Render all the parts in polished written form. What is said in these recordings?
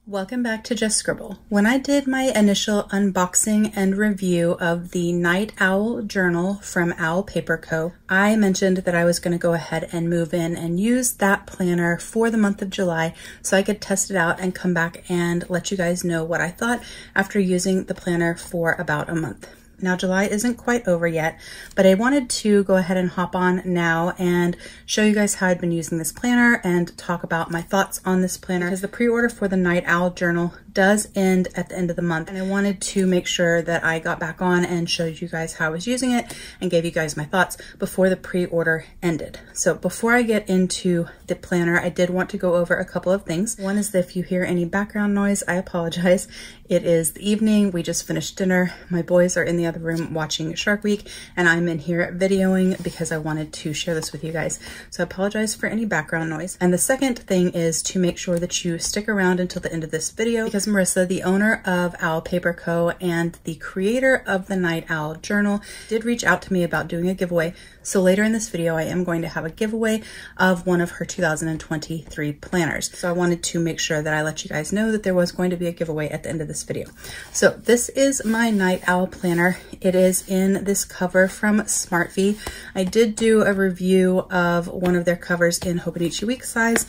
Welcome back to Just Scribble. When I did my initial unboxing and review of the NightOwl Journal from Owl Paper Co., I mentioned that I was going to go ahead and move in and use that planner for the month of July so I could test it out and come back and let you guys know what I thought after using the planner for about a month. Now, July isn't quite over yet, but I wanted to go ahead and hop on now and show you guys how I've been using this planner and talk about my thoughts on this planner, because the pre-order for the NightOwl Journal does end at the end of the month, and I wanted to make sure that I got back on and showed you guys how I was using it and gave you guys my thoughts before the pre-order ended. So before I get into the planner, I did want to go over a couple of things. One is that if you hear any background noise, I apologize. It is the evening. We just finished dinner. My boys are in the other room watching Shark Week, and I'm in here videoing because I wanted to share this with you guys. So I apologize for any background noise. And the second thing is to make sure that you stick around until the end of this video, because Marissa, the owner of Owl Paper Co. and the creator of the NightOwl Journal, did reach out to me about doing a giveaway. So later in this video, I am going to have a giveaway of one of her 2023 planners. So I wanted to make sure that I let you guys know that there was going to be a giveaway at the end of this video. So this is my NightOwl planner. It is in this cover from SmartV. I did do a review of one of their covers in Hobonichi Week size.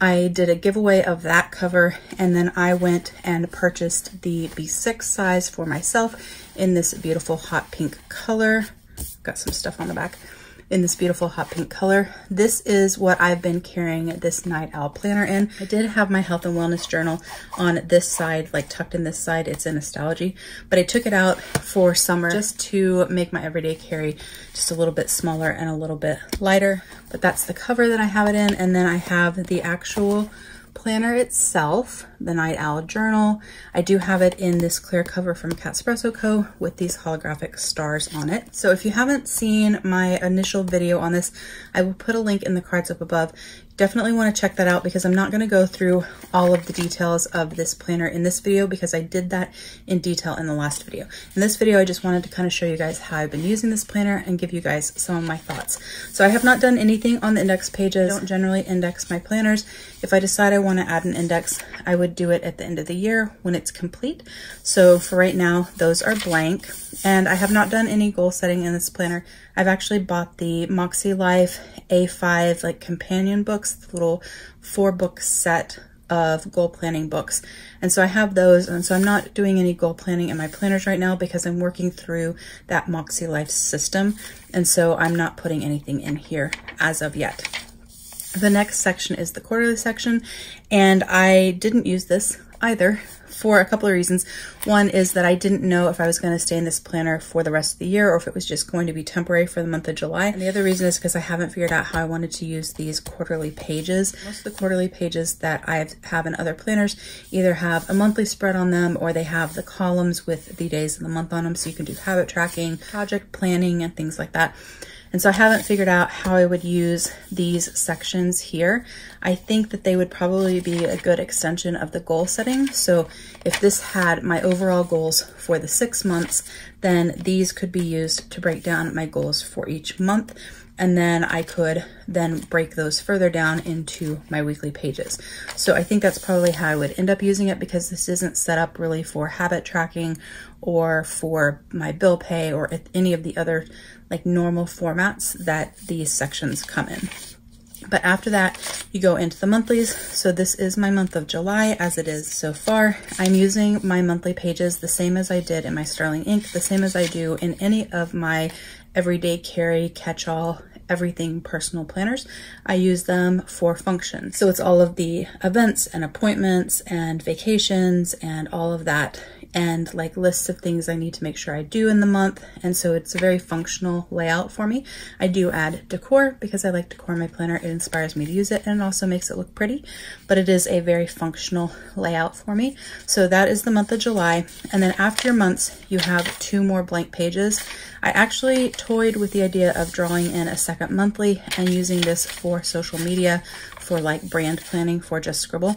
I did a giveaway of that cover, and then I went and purchased the B6 size for myself in this beautiful hot pink color. Got some stuff on the back. In this beautiful hot pink color. This is what I've been carrying this NightOwl planner in. I did have my health and wellness journal on this side, like tucked in this side. It's in Nostalgia, but I took it out for summer just to make my everyday carry just a little bit smaller and a little bit lighter. But that's the cover that I have it in. And then I have the actual planner itself, the NightOwl Journal. I do have it in this clear cover from Catspresso Co. with these holographic stars on it. So if you haven't seen my initial video on this, I will put a link in the cards up above. Definitely want to check that out, because I'm not going to go through all of the details of this planner in this video, because I did that in detail in the last video. In this video, I just wanted to kind of show you guys how I've been using this planner and give you guys some of my thoughts. So I have not done anything on the index pages. I don't generally index my planners. If I decide I want to add an index, I would do it at the end of the year when it's complete. So for right now, those are blank, and I have not done any goal setting in this planner. I've actually bought the Moxie Life A5 like companion books, the little 4-book set of goal planning books. And so I have those, and so I'm not doing any goal planning in my planners right now because I'm working through that Moxie Life system. And so I'm not putting anything in here as of yet. The next section is the quarterly section, and I didn't use this either for a couple of reasons. One is that I didn't know if I was going to stay in this planner for the rest of the year or if it was just going to be temporary for the month of July. And the other reason is because I haven't figured out how I wanted to use these quarterly pages. Most of the quarterly pages that I have in other planners either have a monthly spread on them, or they have the columns with the days of the month on them, so you can do habit tracking, project planning, and things like that. And so I haven't figured out how I would use these sections here. I think that they would probably be a good extension of the goal setting. So if this had my overall goals for the 6 months, then these could be used to break down my goals for each month. And then I could then break those further down into my weekly pages. So I think that's probably how I would end up using it, because this isn't set up really for habit tracking or for my bill pay or any of the other like normal formats that these sections come in. But after that, you go into the monthlies. So this is my month of July as it is so far. I'm using my monthly pages the same as I did in my Sterling ink, the same as I do in any of my everyday carry, catch-all, everything personal planners. I use them for functions. So it's all of the events and appointments and vacations and all of that, and like lists of things I need to make sure I do in the month. And so it's a very functional layout for me. I do add decor because I like decor in my planner. It inspires me to use it, and it also makes it look pretty, but it is a very functional layout for me. So that is the month of July. And then after your months, you have 2 more blank pages. I actually toyed with the idea of drawing in a second monthly and using this for social media, for like brand planning for Just Scribble.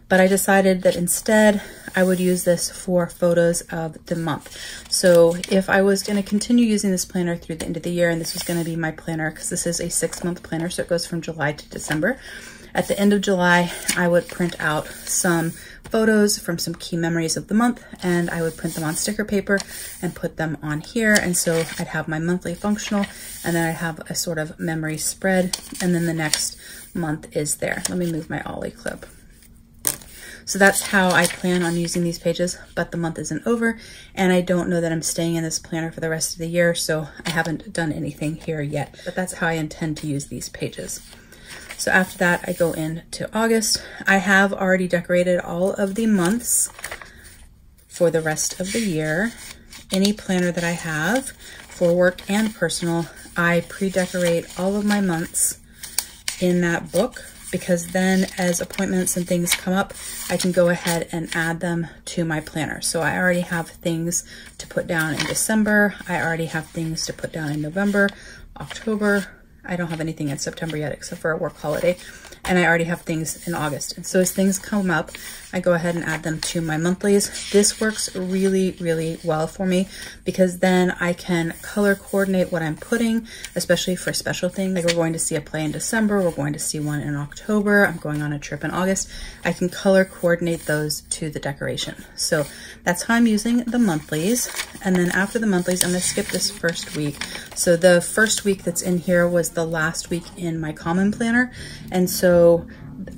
But I decided that instead I would use this for photos of the month. So if I was going to continue using this planner through the end of the year, and this was going to be my planner because this is a 6-month planner, so it goes from July to December, At the end of July, I would print out some photos from some key memories of the month, and I would print them on sticker paper and put them on here. And so I'd have my monthly functional, and then I'd have a sort of memory spread, and then the next month is there. Let me move my Ollie clip. So that's how I plan on using these pages, but the month isn't over, and I don't know that I'm staying in this planner for the rest of the year, so I haven't done anything here yet, but that's how I intend to use these pages. So after that, I go into August. I have already decorated all of the months for the rest of the year. Any planner that I have for work and personal, I pre-decorate all of my months in that book, because then as appointments and things come up, I can go ahead and add them to my planner. So I already have things to put down in December. I already have things to put down in November, October. I don't have anything in September yet except for a work holiday. And I already have things in August. And so as things come up, I go ahead and add them to my monthlies. This works really, really well for me, because then I can color coordinate what I'm putting, especially for special things. Like we're going to see a play in December, we're going to see one in October, I'm going on a trip in August. I can color coordinate those to the decoration. So that's how I'm using the monthlies. And then after the monthlies, I'm gonna skip this first week. So the first week that's in here was the last week in my common planner. And so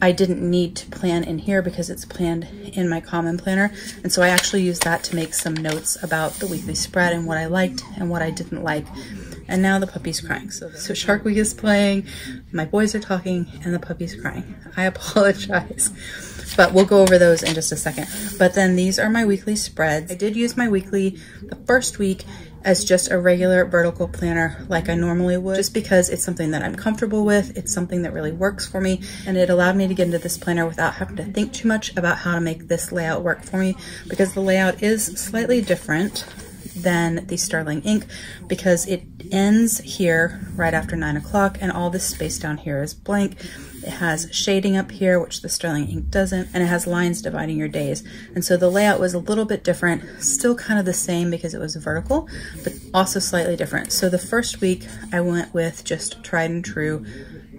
I didn't need to plan in here because it's planned in my common planner. And so I actually used that to make some notes about the weekly spread and what I liked and what I didn't like. And now the puppy's crying. So Shark Week is playing, my boys are talking, and the puppy's crying. I apologize, but we'll go over those in just a second. But then these are my weekly spreads. I did use my weekly the first week as just a regular vertical planner like I normally would, just because it's something that I'm comfortable with. It's something that really works for me, and it allowed me to get into this planner without having to think too much about how to make this layout work for me, because the layout is slightly different than the Sterling ink, because it ends here right after 9 o'clock and all this space down here is blank. It has shading up here, which the Sterling ink doesn't, and it has lines dividing your days. And so the layout was a little bit different, still kind of the same because it was vertical, but also slightly different. So the first week I went with just tried and true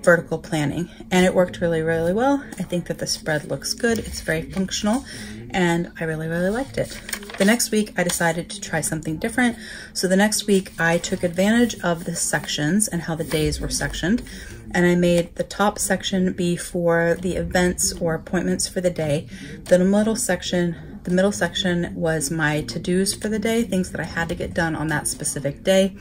vertical planning, and it worked really, really well. I think that the spread looks good. It's very functional, and I really, really liked it. The next week I decided to try something different. So the next week I took advantage of the sections and how the days were sectioned, and I made the top section be for the events or appointments for the day. The middle section was my to-dos for the day, things that I had to get done on that specific day.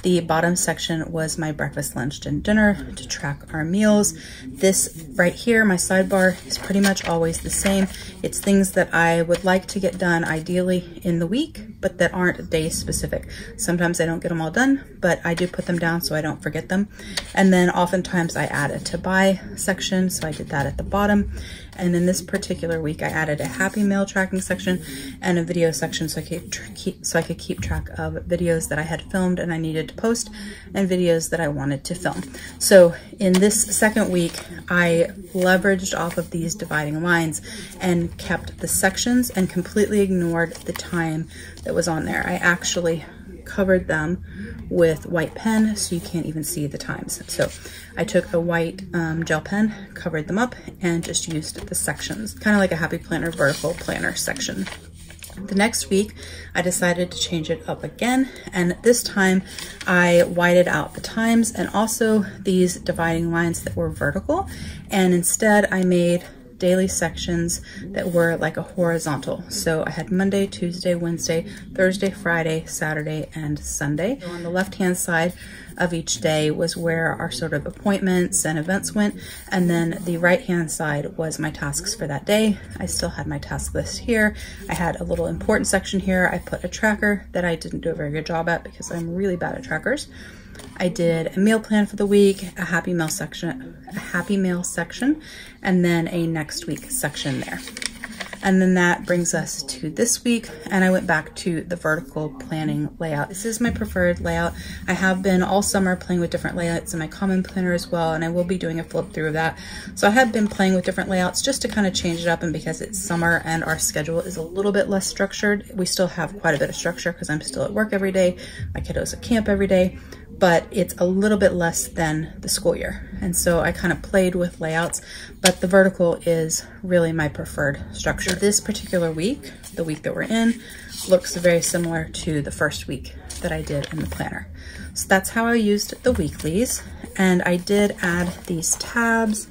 The bottom section was my breakfast, lunch, and dinner to track our meals. This right here, my sidebar, is pretty much always the same. It's things that I would like to get done ideally in the week, but that aren't day specific. Sometimes I don't get them all done, but I do put them down so I don't forget them. And then oftentimes I add a to buy section, so I did that at the bottom. And in this particular week, I added a happy mail tracking section and a video section so I could keep track of videos that I had filmed and I needed to post, and videos that I wanted to film. So in this second week, I leveraged off of these dividing lines and kept the sections and completely ignored the time that was on there. I actually covered them with white pen so you can't even see the times. So I took a white gel pen, covered them up, and just used the sections, kind of like a Happy Planner vertical planner section. The next week, I decided to change it up again, and this time I whited out the times and also these dividing lines that were vertical, and instead I made daily sections that were like a horizontal. So I had Monday, Tuesday, Wednesday, Thursday, Friday, Saturday, and Sunday. So on the left-hand side of each day was where our sort of appointments and events went, and then the right-hand side was my tasks for that day. I still had my task list here. I had a little important section here. I put a tracker that I didn't do a very good job at because I'm really bad at trackers. I did a meal plan for the week, a happy mail section, and then a next week section there. And then that brings us to this week, and I went back to the vertical planning layout. This is my preferred layout. I have been all summer playing with different layouts in my common planner as well, and I will be doing a flip through of that. So I have been playing with different layouts just to kind of change it up, and because it's summer and our schedule is a little bit less structured, we still have quite a bit of structure because I'm still at work every day, my kiddo's at camp every day, but it's a little bit less than the school year. And so I kind of played with layouts, but the vertical is really my preferred structure. This particular week, the week that we're in, looks very similar to the first week that I did in the planner. So that's how I used the weeklies. And I did add these tabs.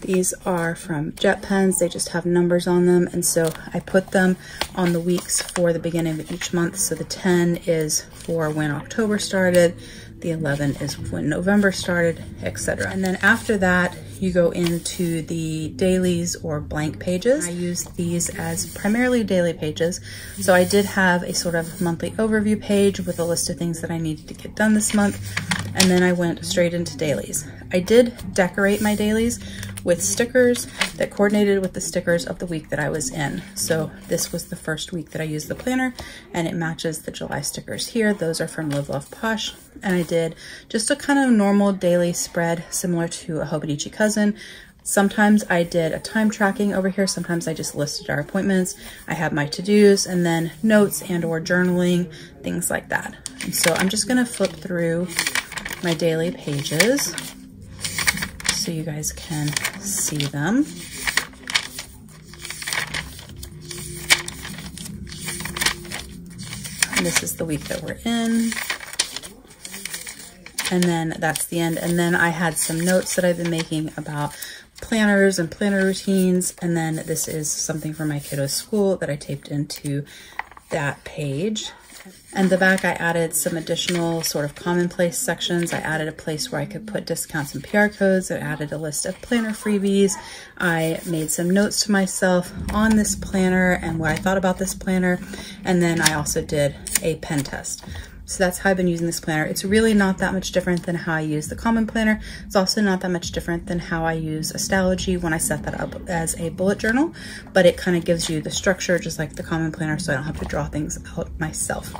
These are from Jet Pens. They just have numbers on them. And so I put them on the weeks for the beginning of each month. So the 10 is for when October started, the 11 is when November started, etc. And then after that, you go into the dailies or blank pages. I use these as primarily daily pages. So I did have a sort of monthly overview page with a list of things that I needed to get done this month. And then I went straight into dailies. I did decorate my dailies with stickers that coordinated with the stickers of the week that I was in. So this was the first week that I used the planner, and it matches the July stickers here. Those are from Live Love Posh. And I did just a kind of normal daily spread similar to a Hobonichi Cousin. Sometimes I did a time tracking over here. Sometimes I just listed our appointments. I had my to-dos and then notes and or journaling, things like that. And so I'm just gonna flip through my daily pages so you guys can see them. And this is the week that we're in. And then that's the end. And then I had some notes that I've been making about planners and planner routines. And then this is something for my kiddos' school that I taped into that page. And the back, I added some additional sort of commonplace sections. I added a place where I could put discounts and PR codes. I added a list of planner freebies. I made some notes to myself on this planner and what I thought about this planner. And then I also did a pen test. So that's how I've been using this planner. It's really not that much different than how I use the common planner. It's also not that much different than how I use Astrology when I set that up as a bullet journal, but it kind of gives you the structure just like the common planner, so I don't have to draw things out myself.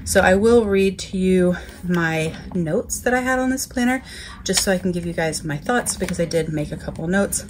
So I will read to you my notes that I had on this planner, just so I can give you guys my thoughts, because I did make a couple notes.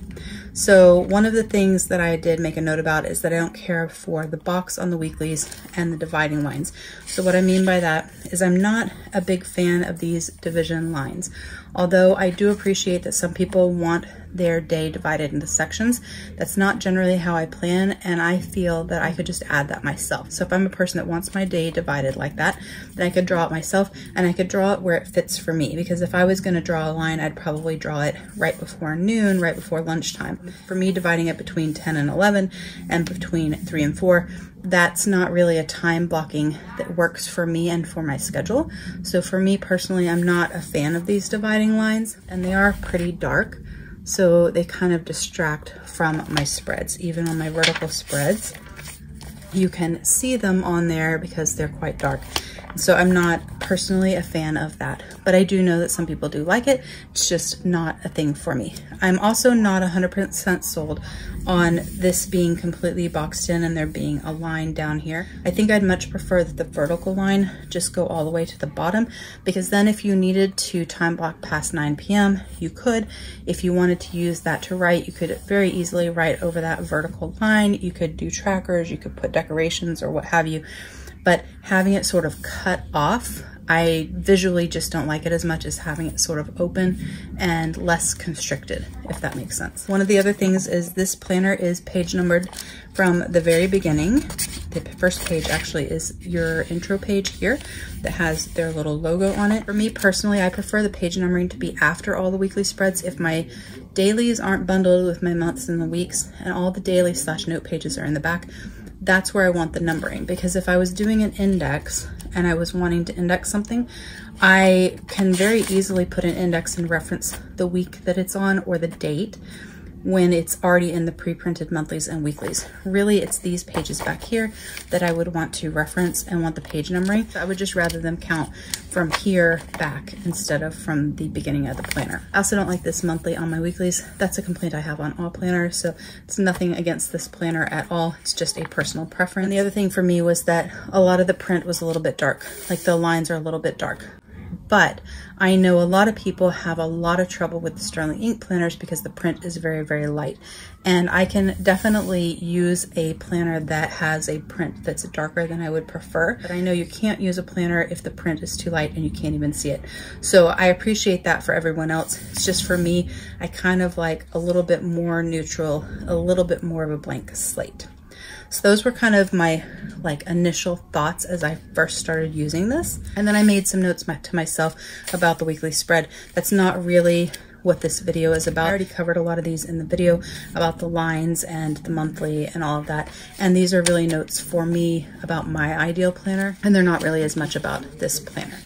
So one of the things that I did make a note about is that I don't care for the box on the weeklies and the dividing lines. So what I mean by that is I'm not a big fan of these division lines. Although I do appreciate that some people want their day divided into sections, that's not generally how I plan, and I feel that I could just add that myself. So if I'm a person that wants my day divided like that, then I could draw it myself, and I could draw it where it fits for me, because if I was going to draw a line, I'd probably draw it right before noon, right before lunchtime. For me, dividing it between 10 and 11 and between 3 and 4, that's not really a time blocking that works for me and for my schedule. So for me personally, I'm not a fan of these dividing lines, and they are pretty dark. So they kind of distract from my spreads. Even on my vertical spreads, you can see them on there because they're quite dark. So I'm not personally a fan of that, but I do know that some people do like it. It's just not a thing for me. I'm also not 100% sold on this being completely boxed in and there being a line down here. I think I'd much prefer that the vertical line just go all the way to the bottom, because then if you needed to time block past 9 p.m., you could. If you wanted to use that to write, you could very easily write over that vertical line. You could do trackers, you could put decorations or what have you. But having it sort of cut off, I visually just don't like it as much as having it sort of open and less constricted, if that makes sense. One of the other things is this planner is page numbered from the very beginning. The first page actually is your intro page here that has their little logo on it. For me personally, I prefer the page numbering to be after all the weekly spreads. If my dailies aren't bundled with my months and the weeks and all the daily / note pages are in the back, that's where I want the numbering, because if I was doing an index and I was wanting to index something, I can very easily put an index and reference the week that it's on or the date when it's already in the pre-printed monthlies and weeklies. Really, it's these pages back here that I would want to reference and want the page numbering. So I would just rather them count from here back instead of from the beginning of the planner. I also don't like this monthly on my weeklies. That's a complaint I have on all planners, so it's nothing against this planner at all. It's just a personal preference. And the other thing for me was that a lot of the print was a little bit dark, like the lines are a little bit dark. but I know a lot of people have a lot of trouble with the Sterling ink planners because the print is very, very light. And I can definitely use a planner that has a print that's darker than I would prefer. But I know you can't use a planner if the print is too light and you can't even see it. So I appreciate that for everyone else. It's just for me, I kind of like a little bit more neutral, a little bit more of a blank slate. So those were kind of my initial thoughts as I first started using this. And then I made some notes to myself about the weekly spread. That's not really what this video is about. I already covered a lot of these in the video about the lines and the monthly and all of that. And these are really notes for me about my ideal planner, and they're not really as much about this planner.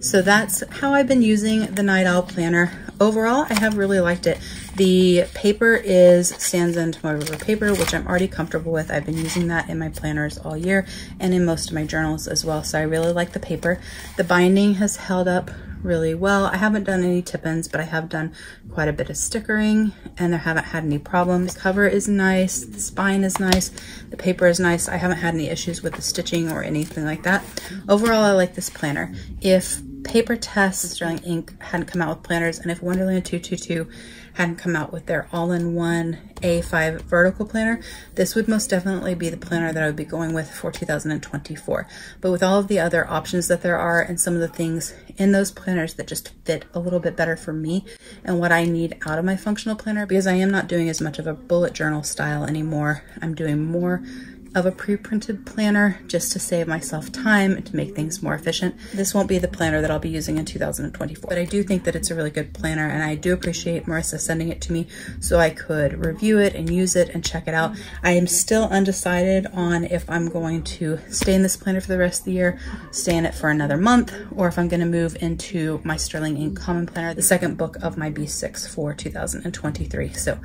So that's how I've been using the NightOwl planner. Overall, I have really liked it. The paper is Stanza and Tomoe River paper, which I'm already comfortable with. I've been using that in my planners all year and in most of my journals as well. So I really like the paper. The binding has held up really well. I haven't done any tip-ins, but I have done quite a bit of stickering and I haven't had any problems. The cover is nice, the spine is nice, the paper is nice. I haven't had any issues with the stitching or anything like that. Overall, I like this planner. If Paper Test Sterling Ink hadn't come out with planners, and if Wonderland 222 hadn't come out with their all-in-one A5 vertical planner, this would most definitely be the planner that I would be going with for 2024. But with all of the other options that there are and some of the things in those planners that just fit a little bit better for me and what I need out of my functional planner, because I am not doing as much of a bullet journal style anymore. I'm doing more of a pre-printed planner just to save myself time and to make things more efficient. This won't be the planner that I'll be using in 2024, but I do think that it's a really good planner, and I do appreciate Marissa sending it to me so I could review it and use it and check it out. I am still undecided on if I'm going to stay in this planner for the rest of the year, stay in it for another month, or if I'm going to move into my Sterling Ink Common Planner, the second book of my B6 for 2023. So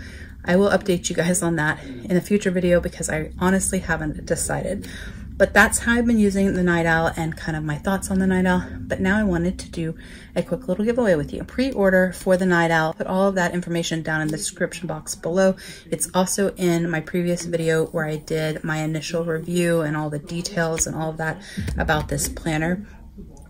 I will update you guys on that in a future video because I honestly haven't decided. But that's how I've been using the NightOwl and kind of my thoughts on the NightOwl. But now I wanted to do a quick little giveaway with you. Pre-order for the NightOwl. Put all of that information down in the description box below. It's also in my previous video where I did my initial review and all the details and all of that about this planner.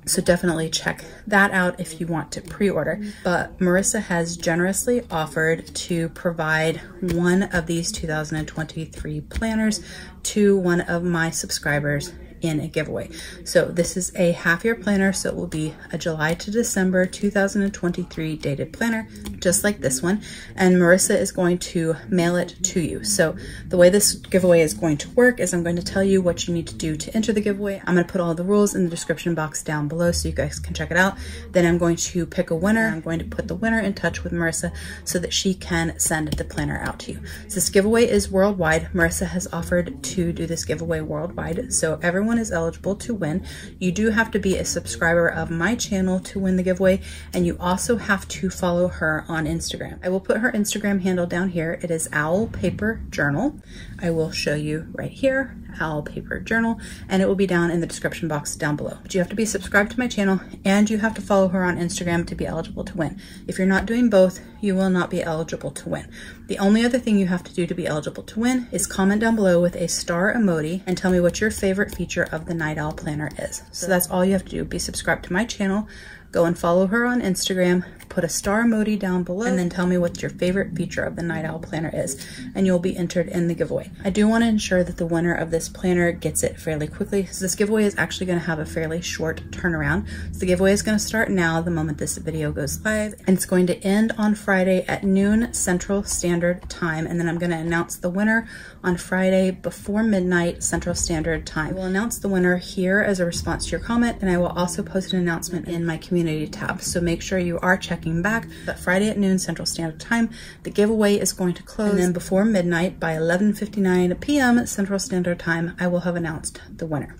So definitely check that out if you want to pre-order. But Marissa has generously offered to provide one of these 2023 planners to one of my subscribers in a giveaway. So this is a half-year planner, so it will be a July to December 2023 dated planner, just like this one, and Marissa is going to mail it to you. So the way this giveaway is going to work is I'm going to tell you what you need to do to enter the giveaway. I'm going to put all the rules in the description box down below so you guys can check it out. Then I'm going to pick a winner. I'm going to put the winner in touch with Marissa so that she can send the planner out to you. So this giveaway is worldwide. Marissa has offered to do this giveaway worldwide, so everyone is eligible to win. You do have to be a subscriber of my channel to win the giveaway, and you also have to follow her on Instagram. I will put her Instagram handle down here. It is Owl Paper Journal. I will show you right here, Owl Paper Journal, and it will be down in the description box down below. But you have to be subscribed to my channel and you have to follow her on Instagram to be eligible to win. If you're not doing both, you will not be eligible to win. The only other thing you have to do to be eligible to win is comment down below with a star emoji and tell me what your favorite feature of the NightOwl planner is. So that's all you have to do. Be subscribed to my channel, go and follow her on Instagram, put a star emoji down below, and then tell me what your favorite feature of the NightOwl planner is, and you'll be entered in the giveaway. I do want to ensure that the winner of this planner gets it fairly quickly, so this giveaway is actually going to have a fairly short turnaround. So the giveaway is going to start now, the moment this video goes live, and it's going to end on Friday at noon Central Standard Time, and then I'm going to announce the winner on Friday before midnight Central Standard Time. I will announce the winner here as a response to your comment, and I will also post an announcement in my community tab, so make sure you are checking back. But Friday at noon Central Standard Time, the giveaway is going to close, and then before midnight by 11:59 p.m. Central Standard Time, I will have announced the winner.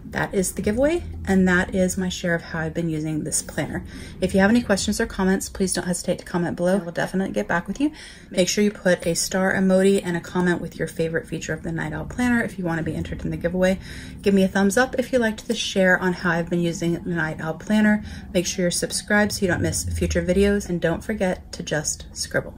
That is the giveaway, and that is my share of how I've been using this planner. If you have any questions or comments, please don't hesitate to comment below. I will definitely get back with you. Make sure you put a star emoji and a comment with your favorite feature of the NightOwl planner if you want to be entered in the giveaway. Give me a thumbs up if you liked this share on how I've been using the NightOwl planner. Make sure you're subscribed so you don't miss future videos, and don't forget to just scribble.